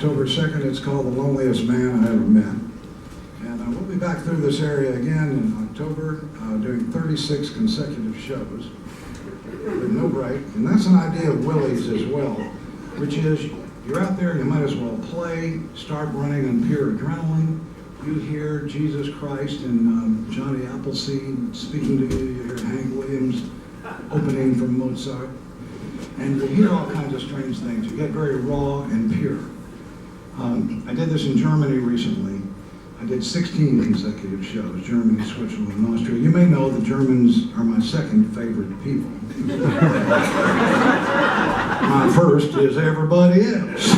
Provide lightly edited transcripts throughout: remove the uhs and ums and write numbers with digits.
October 2nd. It's called The Loneliest Man I Ever Met. And we'll be back through this area again in October, doing 36 consecutive shows with no break. And that's an idea of Willie's as well, which is you're out there, you might as well play, start running on pure adrenaline. You hear Jesus Christ and Johnny Appleseed speaking to you. You hear Hank Williams opening from Mozart. And you hear all kinds of strange things. You get very raw and pure. I did this in Germany recently. I did 16 consecutive shows, Germany, Switzerland, and Austria. You may know the Germans are my second favorite people. My first is everybody else.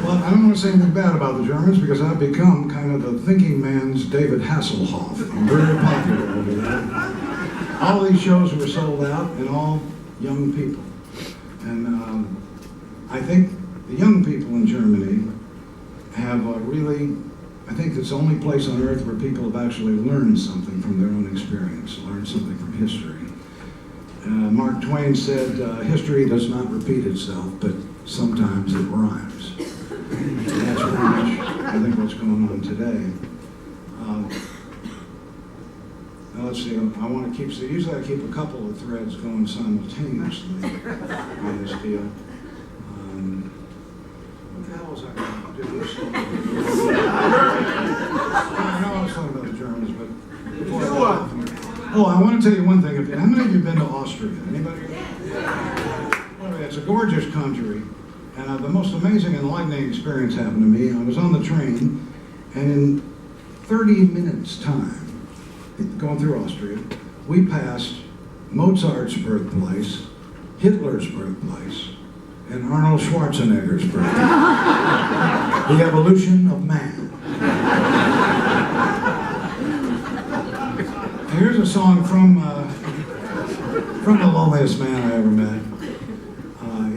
Well, I don't want to say anything bad about the Germans because I've become kind of the thinking man's David Hasselhoff. I'm very popular over there. All these shows were sold out and all young people. And I think the young people in Germany have really, I think it's the only place on earth where people have actually learned something from their own experience, learned something from history. Mark Twain said, history does not repeat itself, but sometimes it rhymes. And that's pretty much, I think, what's going on today. Now let's see, I want to keep, so usually I keep a couple of threads going simultaneously on this deal. What the hell was I going to do this? I know I was talking about the Germans, but before I got off. Oh, I want to tell you one thing. How many of you have been to Austria? Anybody? Well, it's a gorgeous country, and the most amazing and enlightening experience happened to me. I was on the train, and in 30 minutes' time, going through Austria, we passed Mozart's birthplace, Hitler's birthplace, and Arnold Schwarzenegger's birthplace. The evolution of man. Here's a song from The Loneliest Man I Ever Met.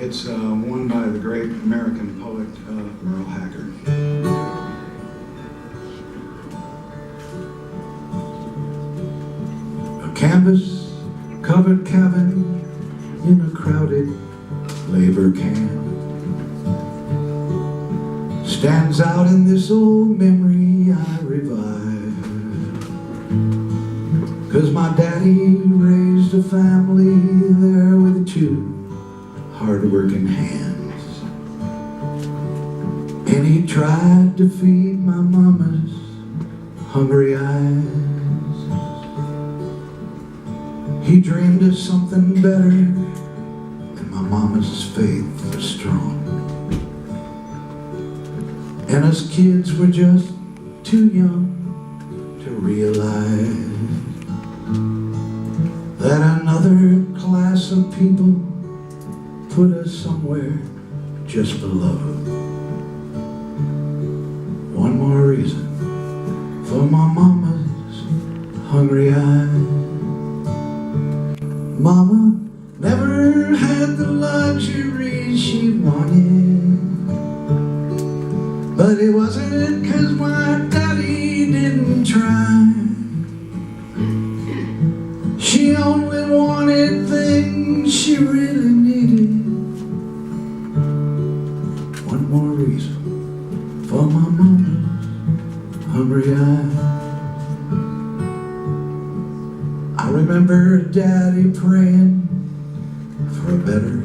It's one by the great American poet Merle Haggard. A canvas-covered cabin in a crowded labor camp stands out in this old memory I revive. 'Cause my daddy raised a family there with 2 hard-working hands. And he tried to feed my mama's hungry eyes. He dreamed of something better, and my mama's faith was strong. And us kids were just too young to realize that another class of people put us somewhere just below. One more reason for my mama's hungry eyes. Mama never had the luxury she wanted, but it wasn't 'cause my daddy didn't try. She only wanted things she really needed. One more reason for my mama's hungry eyes. I remember Daddy praying for a better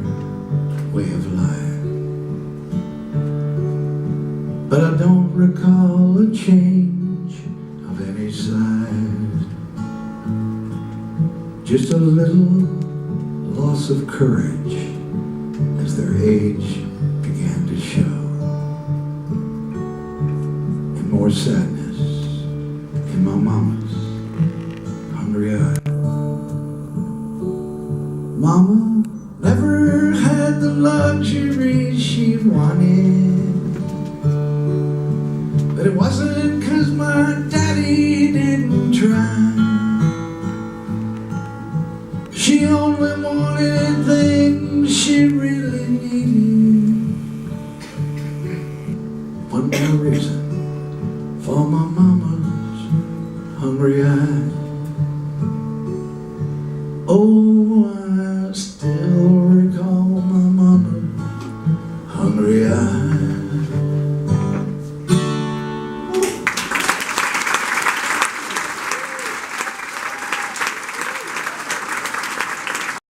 way of life, but I don't recall a change of any size. Just a little loss of courage as their age began to show, and more sadness in my mama's hungry eyes. Mama never had the luxury she wanted, but it wasn't 'cause my daddy didn't try. She only wanted things she really needed. One more reason for my mama's hungry eyes. Oh, I still